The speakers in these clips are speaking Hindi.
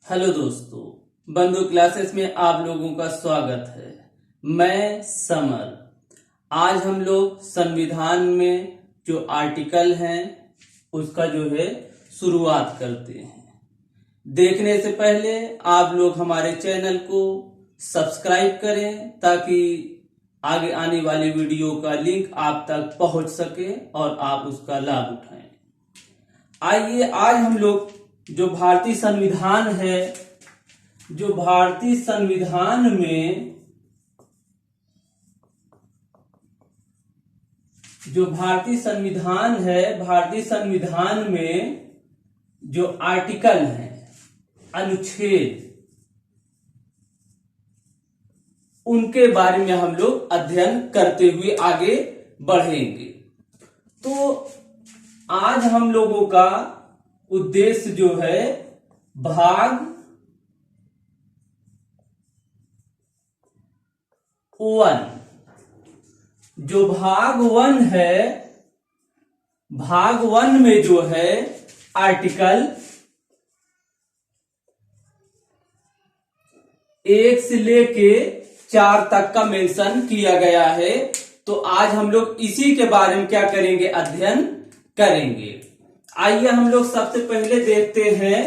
हेलो दोस्तों, बंधु क्लासेस में आप लोगों का स्वागत है। मैं समर। आज हम लोग संविधान में जो आर्टिकल हैं उसका जो है शुरुआत करते हैं। देखने से पहले आप लोग हमारे चैनल को सब्सक्राइब करें ताकि आगे आने वाली वीडियो का लिंक आप तक पहुंच सके और आप उसका लाभ उठाएं। आइए आज हम लोग जो भारतीय संविधान है, जो भारतीय संविधान में भारतीय संविधान में जो आर्टिकल हैं, अनुच्छेद, उनके बारे में हम लोग अध्ययन करते हुए आगे बढ़ेंगे। तो आज हम लोगों का उद्देश्य जो है भाग 1, जो भाग 1 है, भाग 1 में जो है आर्टिकल 1 से लेके 4 तक का मेंशन किया गया है। तो आज हम लोग इसी के बारे में क्या करेंगे, अध्ययन करेंगे। आइए हम लोग सबसे पहले देखते हैं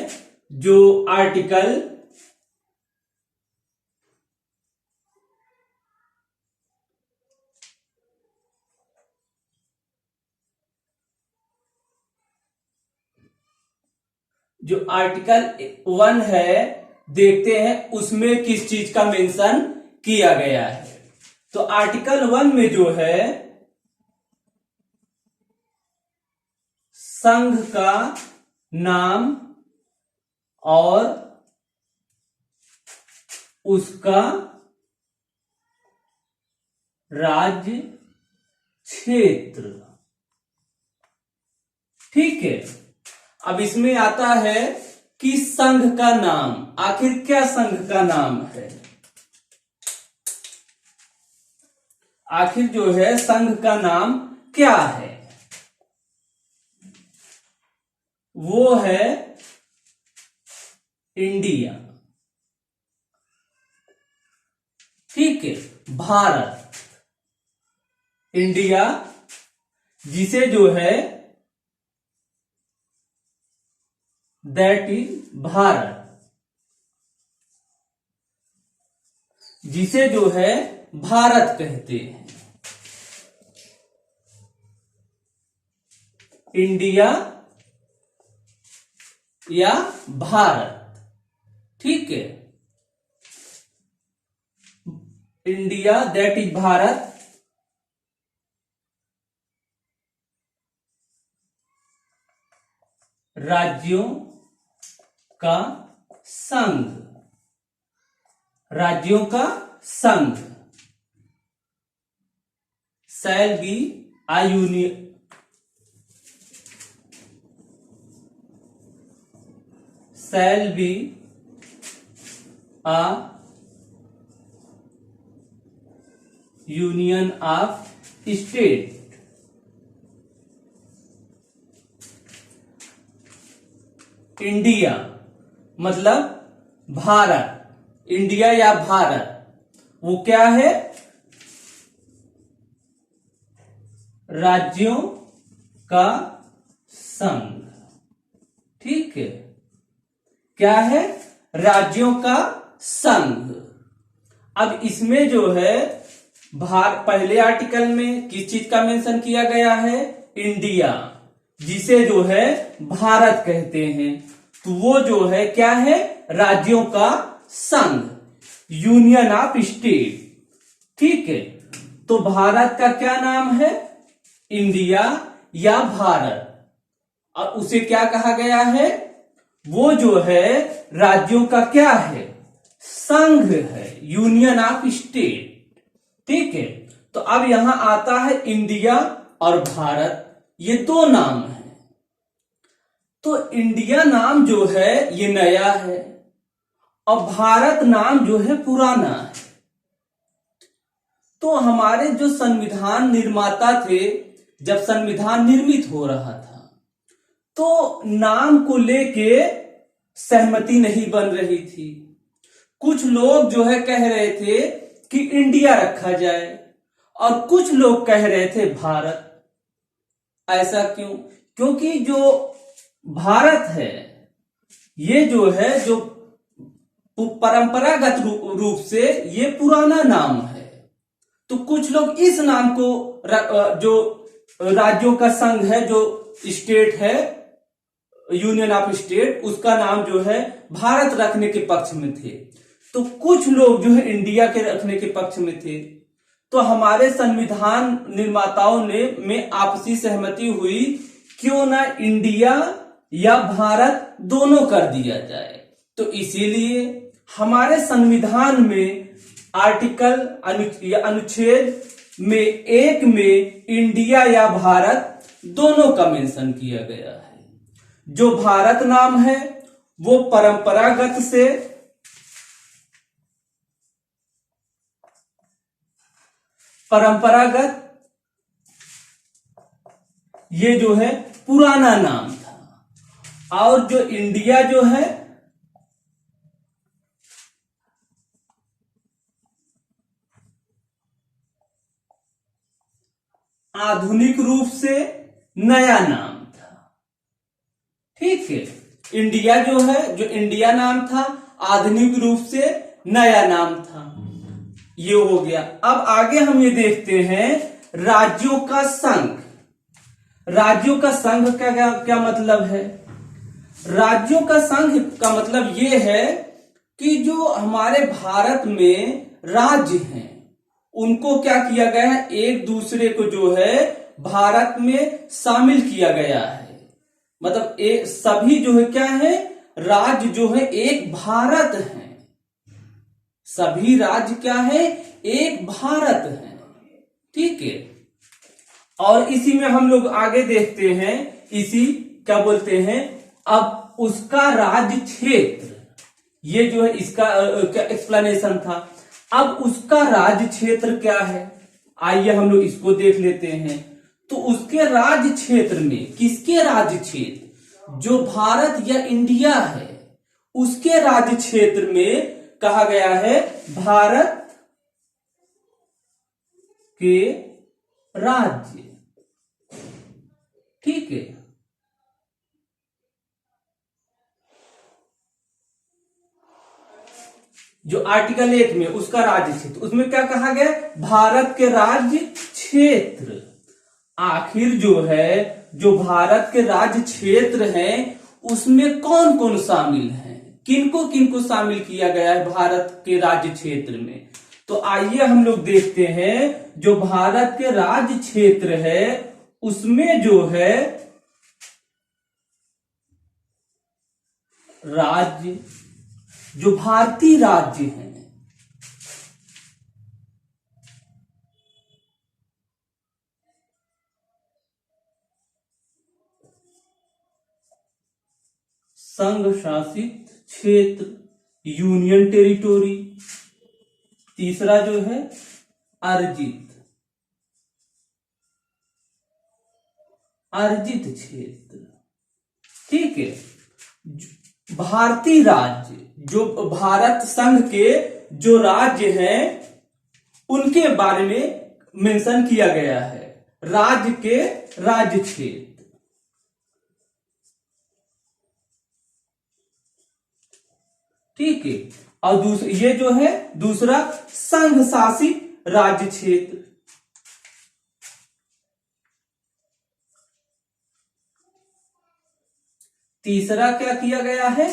जो आर्टिकल आर्टिकल 1 है, देखते हैं उसमें किस चीज का मेंशन किया गया है। तो आर्टिकल 1 में जो है संघ का नाम और उसका राज्य क्षेत्र, ठीक है। अब इसमें आता है कि संघ का नाम, आखिर क्या संघ का नाम है। आखिर जो है संघ का नाम क्या है, वो है इंडिया, ठीक है, भारत, इंडिया, जिसे जो है दैट इज भारत, जिसे जो है भारत कहते हैं। इंडिया या भारत, ठीक है, इंडिया दैट इज भारत, राज्यों का संघ, राज्यों का संघ, shall be a union, shall be a union of state, India मतलब भारत, इंडिया या भारत, वो क्या है, राज्यों का संघ, ठीक है, क्या है, राज्यों का संघ। अब इसमें जो है पहले आर्टिकल में किस चीज का मेंशन किया गया है, इंडिया, जिसे जो है भारत कहते हैं। तो वो जो है क्या है, राज्यों का संघ, यूनियन ऑफ स्टेट, ठीक है। तो भारत का क्या नाम है, इंडिया या भारत, और उसे क्या कहा गया है, वो जो है राज्यों का क्या है, संघ है, यूनियन ऑफ स्टेट, ठीक है। तो अब यहां आता है इंडिया और भारत, ये दो नाम है। तो इंडिया नाम जो है ये नया है और भारत नाम जो है पुराना है। तो हमारे जो संविधान निर्माता थे, जब संविधान निर्मित हो रहा था तो नाम को लेके सहमति नहीं बन रही थी। कुछ लोग जो है कह रहे थे कि इंडिया रखा जाए और कुछ लोग कह रहे थे भारत। ऐसा क्यों? क्योंकि जो भारत है ये जो है जो परंपरागत रूप से ये पुराना नाम है, तो कुछ लोग इस नाम को जो राज्यों का संघ है, जो स्टेट है, यूनियन ऑफ स्टेट, उसका नाम जो है भारत रखने के पक्ष में थे। तो कुछ लोग जो है इंडिया के रखने के पक्ष में थे। तो हमारे संविधान निर्माताओं में आपसी सहमति हुई, क्यों ना इंडिया या भारत दोनों कर दिया जाए। तो इसीलिए हमारे संविधान में आर्टिकल या अनुच्छेद में 1 में इंडिया या भारत दोनों का मेंशन किया गया है। जो भारत नाम है वो परंपरागत से ये जो है पुराना नाम था, और जो इंडिया जो है आधुनिक रूप से नया नाम था। ठीक है, इंडिया जो है, जो इंडिया नाम था, आधुनिक रूप से नया नाम था। ये हो गया। अब आगे हम ये देखते हैं राज्यों का संघ। राज्यों का संघ का क्या मतलब है? राज्यों का संघ का मतलब ये है कि जो हमारे भारत में राज्य हैं उनको क्या किया गया है, एक दूसरे को जो है भारत में शामिल किया गया है। मतलब सभी जो है क्या है, राज्य जो है एक भारत है। सभी राज्य क्या है, एक भारत है। ठीक है, और इसी में हम लोग आगे देखते हैं, इसी क्या बोलते हैं, अब उसका राज्य क्षेत्र, ये जो है इसका क्या एक्सप्लेनेशन था। अब उसका राज्य क्षेत्र क्या है, आइए हम लोग इसको देख लेते हैं। तो उसके राज्य क्षेत्र में, किसके राज्य क्षेत्र, जो भारत या इंडिया है उसके राज्य क्षेत्र में कहा गया है भारत के राज्य। ठीक है, जो आर्टिकल 1 में उसका राज्य क्षेत्र, उसमें क्या कहा गया, भारत के राज्य क्षेत्र। आखिर जो है, जो भारत के राज्य क्षेत्र हैं उसमें कौन कौन शामिल है, किनको किनको शामिल किया गया है भारत के राज्य क्षेत्र में। तो आइए हम लोग देखते हैं, जो भारत के राज्य क्षेत्र है उसमें जो है राज्य, जो भारतीय राज्य हैं, संघ शासित क्षेत्र, यूनियन टेरिटोरी। तीसरा जो है अर्जित, अर्जित क्षेत्र। ठीक है, भारतीय राज्य, जो भारत संघ के जो राज्य हैं उनके बारे में मेंशन किया गया है, राज्य के राज्य क्षेत्र। ठीक है, और ये जो है दूसरा संघ शासित राज्य क्षेत्र। तीसरा क्या किया गया है,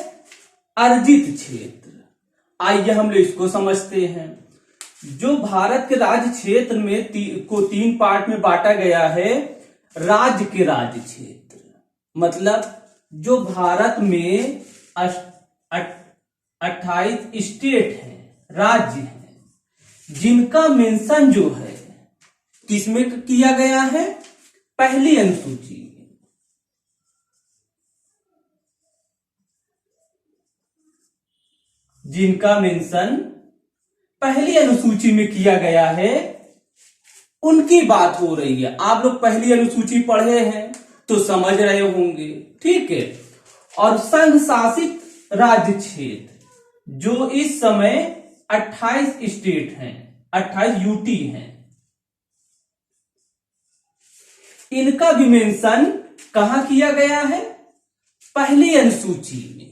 अर्जित क्षेत्र। आइए हम लोग इसको समझते हैं। जो भारत के राज्य क्षेत्र में को 3 पार्ट में बांटा गया है। राज्य के राज्य क्षेत्र मतलब जो भारत में 28 स्टेट है, राज्य है, जिनका मेंशन जो है किसमें किया गया है, पहली अनुसूची। जिनका मेंशन पहली अनुसूची में किया गया है उनकी बात हो रही है। आप लोग पहली अनुसूची पढ़े हैं तो समझ रहे होंगे। ठीक है, और संघ शासित राज्य क्षेत्र जो इस समय 28 स्टेट हैं, 28 यूटी हैं, इनका भी मेंशन कहां किया गया है? पहली अनुसूची में।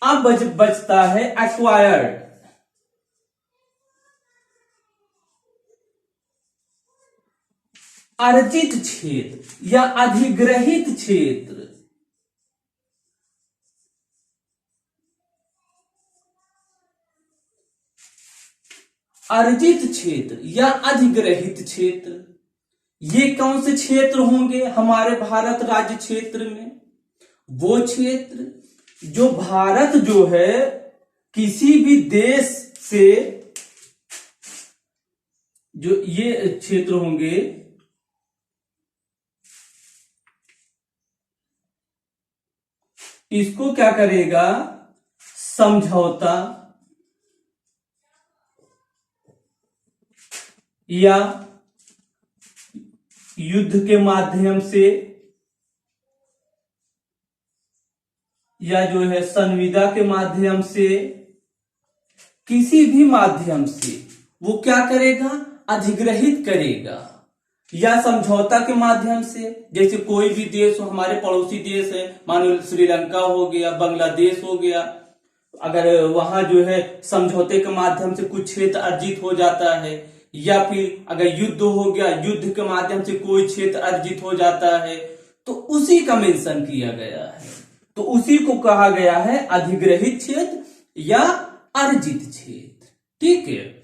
अब बचता है एक्वायर्ड, अर्जित क्षेत्र या अधिग्रहित क्षेत्र। अर्जित क्षेत्र या अधिग्रहित क्षेत्र, ये कौन से क्षेत्र होंगे हमारे भारत राज्य क्षेत्र में? वो क्षेत्र जो भारत जो है किसी भी देश से, जो ये क्षेत्र होंगे इसको क्या करेगा? समझौता या युद्ध के माध्यम से या जो है संविदा के माध्यम से, किसी भी माध्यम से वो क्या करेगा? अधिग्रहित करेगा, या समझौता के माध्यम से। जैसे कोई भी देश हो, हमारे पड़ोसी देश है, मान लो श्रीलंका हो गया, बांग्लादेश हो गया, अगर वहां जो है समझौते के माध्यम से कुछ क्षेत्र अर्जित हो जाता है, या फिर अगर युद्ध हो गया, युद्ध के माध्यम से कोई क्षेत्र अर्जित हो जाता है, तो उसी का मेंशन किया गया है। तो उसी को कहा गया है अधिग्रहित क्षेत्र या अर्जित क्षेत्र। ठीक है,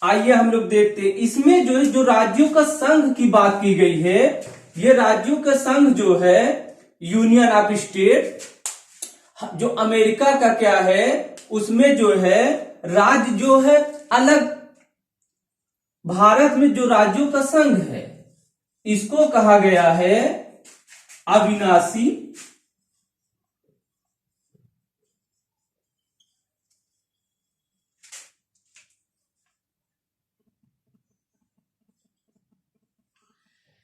आइए हम लोग देखते हैं इसमें जो राज्यों का संघ की बात की गई है, ये राज्यों का संघ जो है यूनियन ऑफ स्टेट, जो अमेरिका का क्या है, उसमें जो है राज्य जो है अलग, भारत में जो राज्यों का संघ है इसको कहा गया है अविनाशी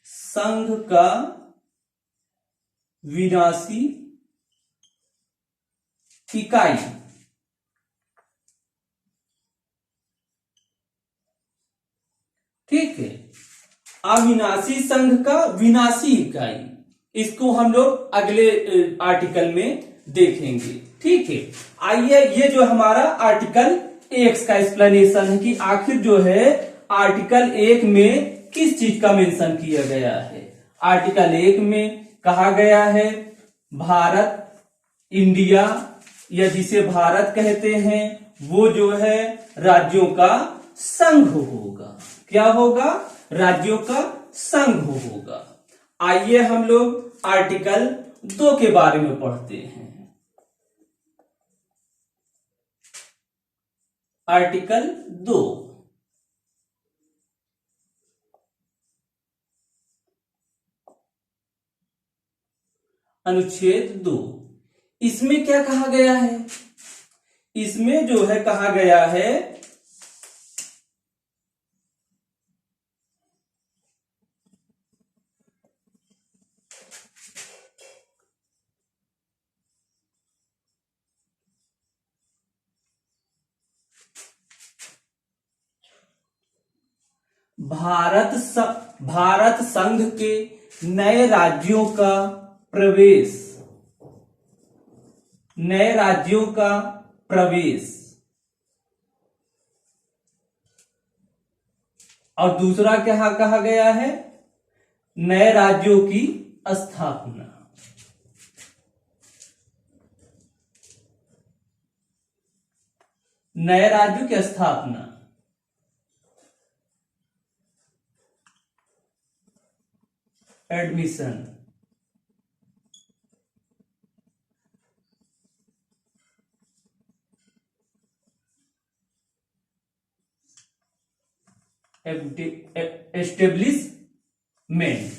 संघ का विनाशी इकाई। ठीक है, अविनाशी संघ का विनाशी इकाई, इसको हम लोग अगले आर्टिकल में देखेंगे। ठीक है, आइए ये जो हमारा आर्टिकल 1 का एक्सप्लेनेशन है कि आखिर जो है आर्टिकल 1 में किस चीज का मेंशन किया गया है। आर्टिकल 1 में कहा गया है भारत, इंडिया या जिसे भारत कहते हैं वो जो है राज्यों का संघ होगा। क्या होगा? राज्यों का संघ होगा। आइए हम लोग आर्टिकल 2 के बारे में पढ़ते हैं। आर्टिकल 2, अनुच्छेद 2, इसमें क्या कहा गया है? इसमें जो है कहा गया है भारत संघ के नए राज्यों का प्रवेश, नए राज्यों का प्रवेश, और दूसरा क्या कहा गया है? नए राज्यों की स्थापना। नए राज्यों की स्थापना, एडमिशन, एस्टेब्लिशमेंट।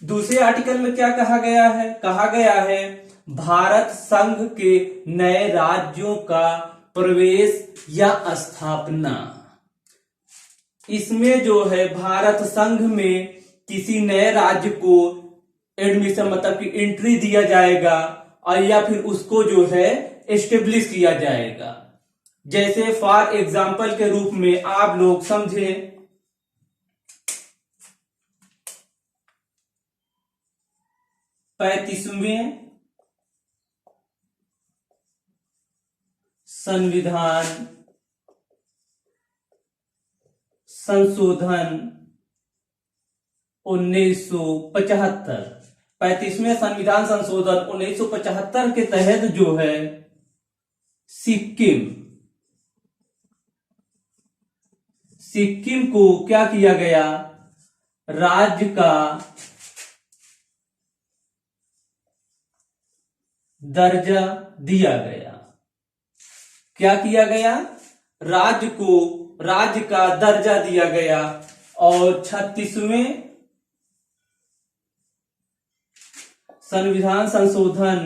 दूसरे आर्टिकल में क्या कहा गया है? कहा गया है भारत संघ के नए राज्यों का प्रवेश या स्थापना। इसमें जो है भारत संघ में किसी नए राज्य को एडमिशन मतलब कि एंट्री दिया जाएगा, और या फिर उसको जो है एस्टेब्लिश किया जाएगा। जैसे फॉर एग्जाम्पल के रूप में आप लोग समझे 35वें संविधान संशोधन 1975। 35वें संविधान संशोधन 1975 के तहत जो है सिक्किम को क्या किया गया, राज्य का दर्जा दिया गया। क्या किया गया, राज्य का दर्जा दिया गया। और 36वें संविधान संशोधन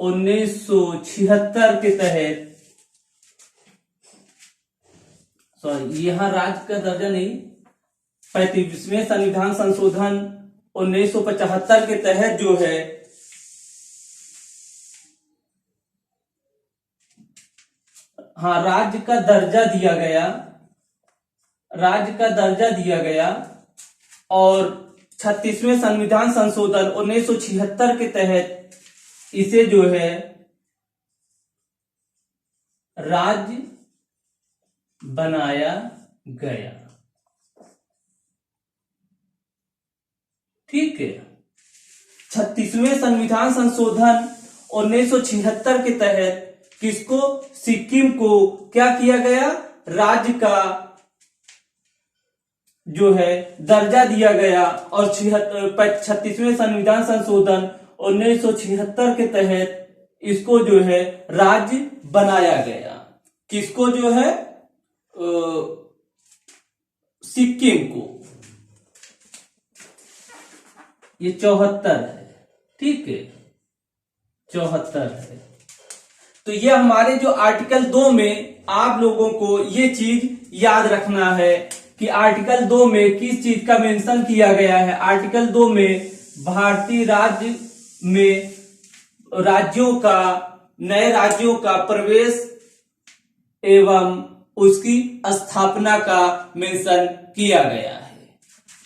1976 के तहत, सॉरी यहां राज्य का दर्जा नहीं, 35वें संविधान संशोधन 1975 के तहत जो है राज्य का दर्जा दिया गया। और 36वें संविधान संशोधन 1976 के तहत इसे जो है राज्य बनाया गया। ठीक है, 36वें संविधान संशोधन 1976 के तहत किसको, सिक्किम को क्या किया गया, राज्य का जो है दर्जा दिया गया। और 36वें संविधान संशोधन 1976 के तहत इसको जो है राज्य बनाया गया। किसको जो है, सिक्किम को। ये 74 है। ठीक है, 74 है। तो ये हमारे जो आर्टिकल 2 में आप लोगों को ये चीज याद रखना है कि आर्टिकल 2 में किस चीज का मेंशन किया गया है। आर्टिकल 2 में भारतीय राज्य में नए राज्यों का प्रवेश एवं उसकी स्थापना का मेंशन किया गया है।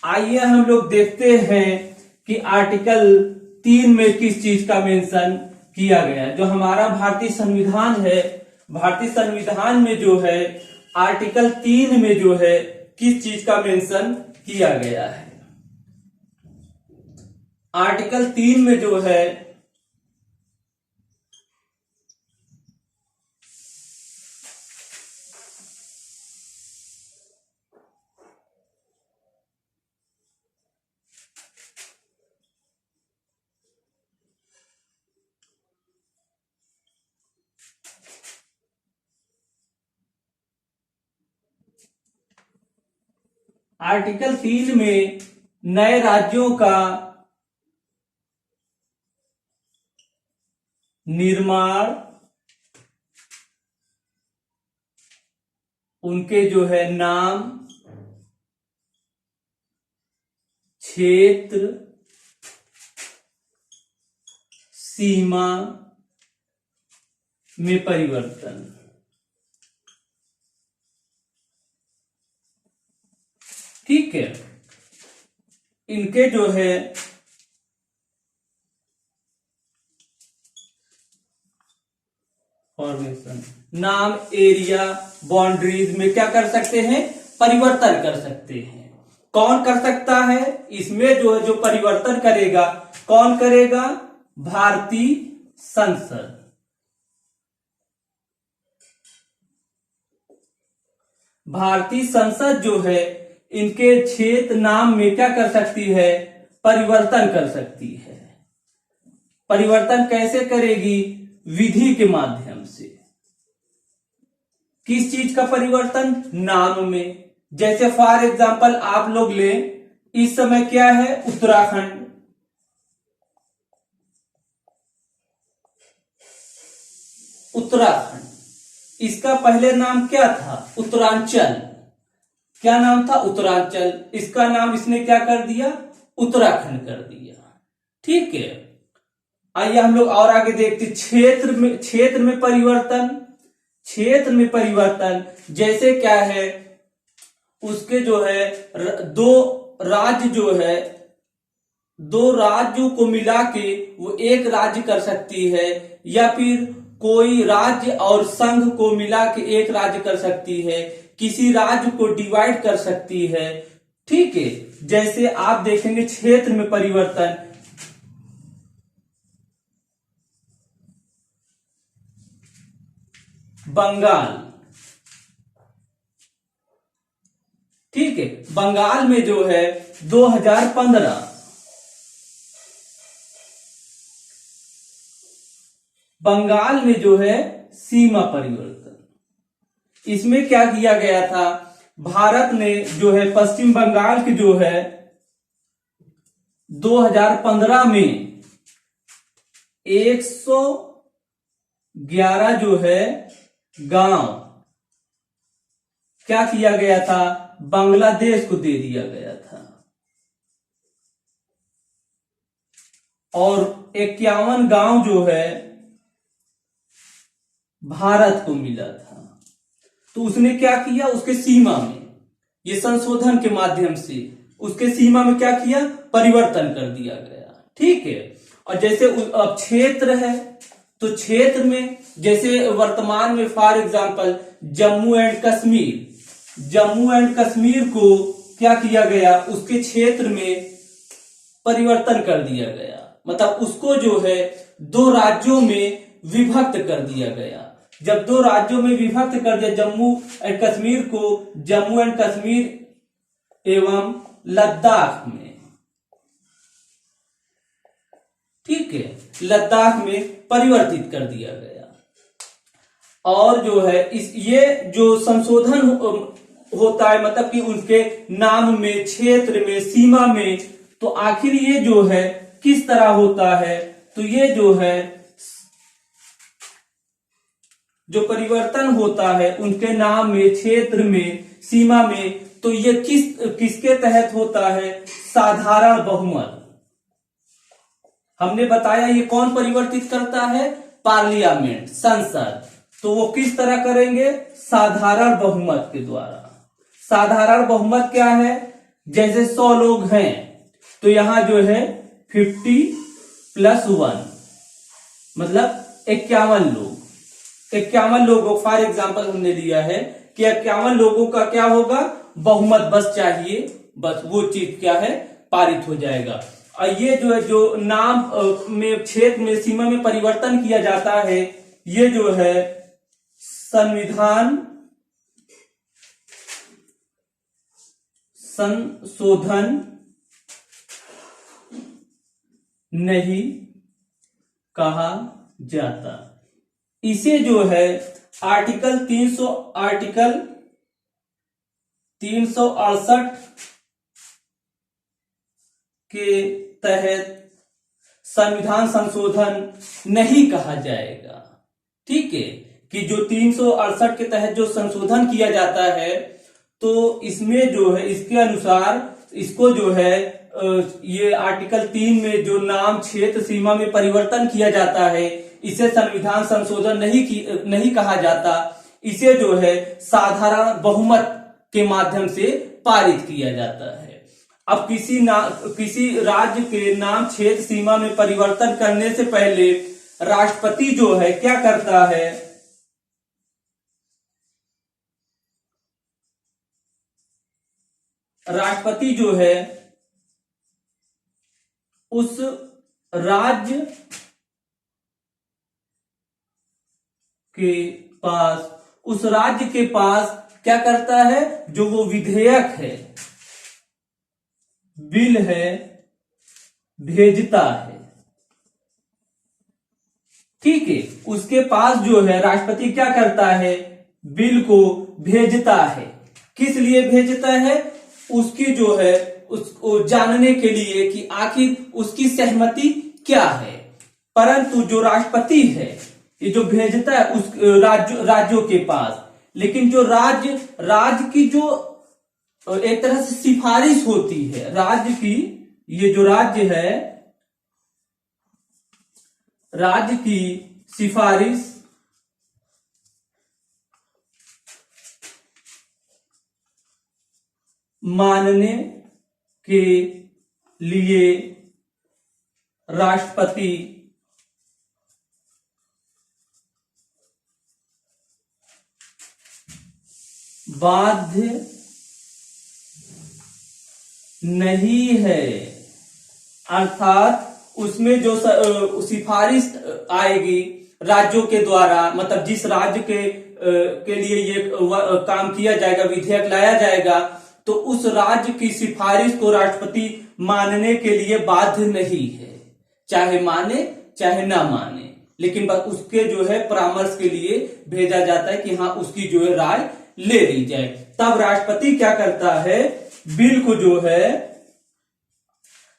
आइए हम लोग देखते हैं कि आर्टिकल 3 में किस चीज का मेंशन किया गया। जो हमारा भारतीय संविधान है, भारतीय संविधान में जो है आर्टिकल 3 में जो है किस चीज का मेंशन किया गया है। आर्टिकल 3 में जो है आर्टिकल 3 में नए राज्यों का निर्माण, उनके जो है नाम, क्षेत्र, सीमा में परिवर्तन। ठीक है, इनके जो है फॉर्मेशन, नाम, एरिया, बाउंड्रीज में क्या कर सकते हैं, परिवर्तन कर सकते हैं। कौन कर सकता है, इसमें जो है जो परिवर्तन करेगा, कौन करेगा, भारतीय संसद। भारतीय संसद जो है इनके क्षेत्र नाम में क्या कर सकती है, परिवर्तन कर सकती है। परिवर्तन कैसे करेगी, विधि के माध्यम से। किस चीज का परिवर्तन, नाम में। जैसे फॉर एग्जांपल आप लोग ले, इस समय क्या है, उत्तराखंड। उत्तराखंड, इसका पहले नाम क्या था, उत्तरांचल। क्या नाम था, उत्तरांचल। इसका नाम इसने क्या कर दिया, उत्तराखंड कर दिया। ठीक है, आइए हम लोग और आगे देखते, क्षेत्र में परिवर्तन। क्षेत्र में परिवर्तन जैसे क्या है, उसके जो है दो राज्य जो है, दो राज्यों को मिला के वो एक राज्य कर सकती है, या फिर कोई राज्य और संघ को मिला के एक राज्य कर सकती है, किसी राज्य को डिवाइड कर सकती है। ठीक है, जैसे आप देखेंगे क्षेत्र में परिवर्तन, बंगाल। ठीक है, बंगाल में जो है 2015 बंगाल में जो है सीमा परिवर्तन, इसमें क्या किया गया था, भारत ने जो है पश्चिम बंगाल के जो है 2015 में 111 जो है गांव क्या किया गया था, बांग्लादेश को दे दिया गया था, और 51 गांव जो है भारत को मिला था। तो उसने क्या किया, उसके सीमा में, ये संशोधन के माध्यम से उसके सीमा में क्या किया, परिवर्तन कर दिया गया। ठीक है, और जैसे अब क्षेत्र है, तो क्षेत्र में जैसे वर्तमान में for example Jammu and Kashmir को क्या किया गया, उसके क्षेत्र में परिवर्तन कर दिया गया, मतलब उसको जो है दो राज्यों में विभक्त कर दिया गया। जब दो राज्यों में विभक्त कर दिया, जम्मू एंड कश्मीर को जम्मू एंड कश्मीर एवं लद्दाख में, ठीक है, लद्दाख में परिवर्तित कर दिया गया। और जो है ये जो संशोधन होता है, मतलब कि उनके नाम में, क्षेत्र में, सीमा में, तो आखिर ये जो है किस तरह होता है, तो ये जो है जो परिवर्तन होता है उनके नाम में, क्षेत्र में, सीमा में, तो ये किसके तहत होता है, साधारण बहुमत। हमने बताया ये कौन परिवर्तित करता है, पार्लियामेंट, संसद। तो वो किस तरह करेंगे, साधारण बहुमत के द्वारा। साधारण बहुमत क्या है, जैसे 100 लोग हैं तो यहां जो है 50+1 मतलब 51 लोग। 51 लोगों, फॉर एग्जाम्पल हमने लिया है कि 51 लोगों का क्या होगा, बहुमत बस चाहिए, बस वो चीज क्या है, पारित हो जाएगा। और ये जो है जो नाम में, क्षेत्र में, सीमा में परिवर्तन किया जाता है, ये जो है संशोधन नहीं कहा जाता। इसे जो है आर्टिकल 368 के तहत संविधान संशोधन नहीं कहा जाएगा। ठीक है, कि जो 368 के तहत जो संशोधन किया जाता है, तो इसमें जो है इसके अनुसार इसको जो है ये आर्टिकल 3 में जो नाम, क्षेत्र, सीमा में परिवर्तन किया जाता है, इसे संविधान संशोधन नहीं कहा जाता। इसे जो है साधारण बहुमत के माध्यम से पारित किया जाता है। अब किसी राज्य के नाम, क्षेत्र, सीमा में परिवर्तन करने से पहले राष्ट्रपति जो है क्या करता है, राष्ट्रपति जो है उस राज्य के पास क्या करता है, जो वो विधेयक है, बिल है, भेजता है। ठीक है, उसके पास जो है राष्ट्रपति क्या करता है, बिल को भेजता है। किस लिए भेजता है, उसकी जो है उसको जानने के लिए कि आखिर उसकी सहमति क्या है। परंतु जो राष्ट्रपति है, ये जो भेजता है उस राज्यों के पास, लेकिन जो राज्य की जो एक तरह से सिफारिश होती है, राज्य की, ये जो राज्य है राज्य की सिफारिश मानने के लिए राष्ट्रपति बाध्य नहीं है। अर्थात उसमें जो सिफारिश आएगी राज्यों के द्वारा, मतलब जिस राज्य के लिए ये काम किया जाएगा, विधेयक लाया जाएगा, तो उस राज्य की सिफारिश को राष्ट्रपति मानने के लिए बाध्य नहीं है, चाहे माने चाहे ना माने, लेकिन बस उसके जो है परामर्श के लिए भेजा जाता है कि हाँ उसकी जो है राय ले ली जाए। तब राष्ट्रपति क्या करता है, बिल को जो है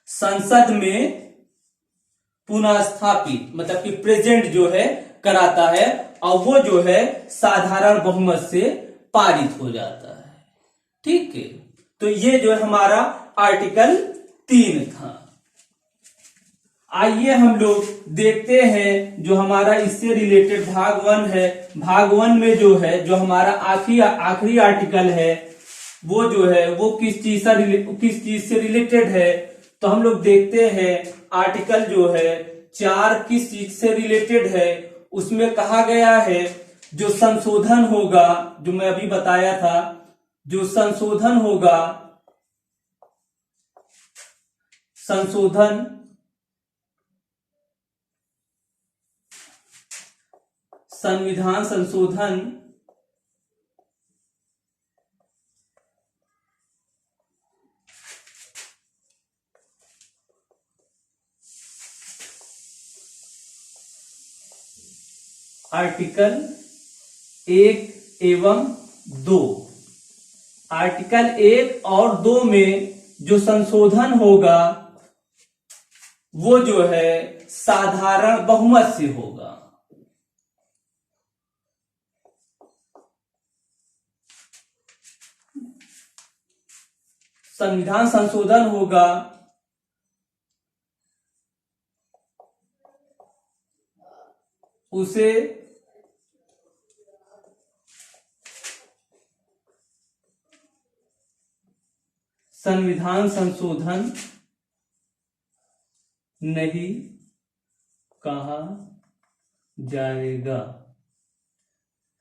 संसद में पुनः स्थापित, मतलब कि प्रेजेंट जो है कराता है, और वो जो है साधारण बहुमत से पारित हो जाता है। ठीक है, तो ये जो है हमारा आर्टिकल 3 था। आइए हम लोग देखते हैं जो हमारा इससे रिलेटेड भाग 1 है। भाग 1 में जो है जो हमारा आखिरी आर्टिकल है वो जो है वो किस चीज से रिलेटेड है। तो हम लोग देखते हैं आर्टिकल जो है 4 किस चीज से रिलेटेड है। उसमें कहा गया है जो संशोधन होगा, जो मैं अभी बताया था, जो संशोधन होगा, संविधान संशोधन आर्टिकल 1 एवं 2, आर्टिकल 1 और 2 में जो संशोधन होगा वो जो है साधारण बहुमत से होगा। संविधान संशोधन होगा उसे संविधान संशोधन नहीं कहा जाएगा।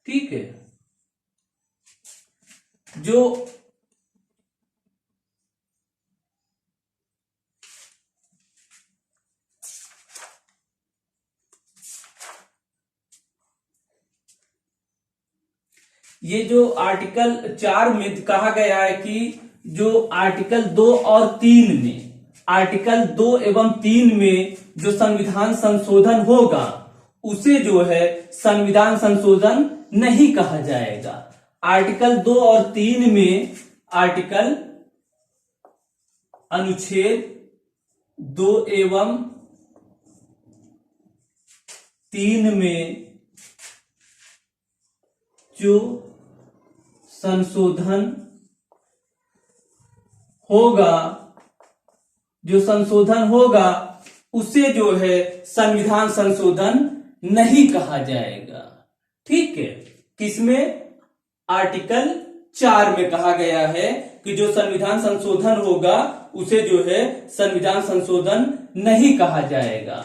ठीक है, जो ये जो आर्टिकल 4 में कहा गया है कि जो आर्टिकल 2 और 3 में, आर्टिकल 2 एवं 3 में जो संविधान संशोधन होगा उसे जो है संविधान संशोधन नहीं कहा जाएगा। आर्टिकल 2 और 3 में आर्टिकल अनुच्छेद 2 एवं 3 में जो संशोधन होगा, जो संशोधन होगा उसे जो है संविधान संशोधन नहीं कहा जाएगा। ठीक है, किसमें? आर्टिकल 4 में कहा गया है कि जो संविधान संशोधन होगा उसे जो है संविधान संशोधन नहीं कहा जाएगा।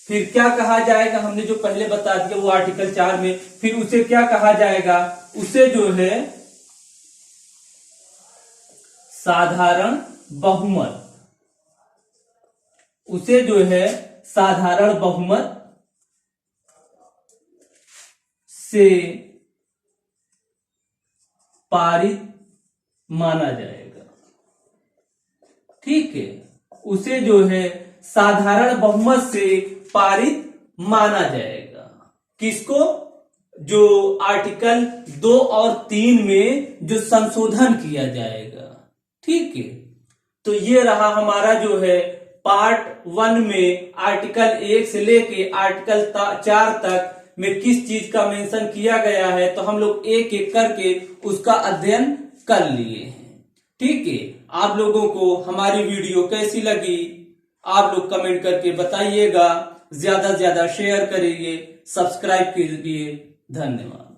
फिर क्या कहा जाएगा, हमने जो पहले बता दिया वो आर्टिकल 4 में, फिर उसे क्या कहा जाएगा, उसे जो है साधारण बहुमत, उसे जो है साधारण बहुमत से पारित माना जाएगा। ठीक है, उसे जो है साधारण बहुमत से पारित माना जाएगा। किसको? जो आर्टिकल 2 और 3 में जो संशोधन किया जाएगा। ठीक है, तो ये रहा हमारा जो है पार्ट 1 में आर्टिकल 1 से लेके आर्टिकल 4 तक में किस चीज का मेंशन किया गया है। तो हम लोग एक एक करके उसका अध्ययन कर लिए हैं। ठीक है, आप लोगों को हमारी वीडियो कैसी लगी आप लोग कमेंट करके बताइएगा। ज्यादा से ज्यादा शेयर करिए, सब्सक्राइब कीजिए। धन्यवाद।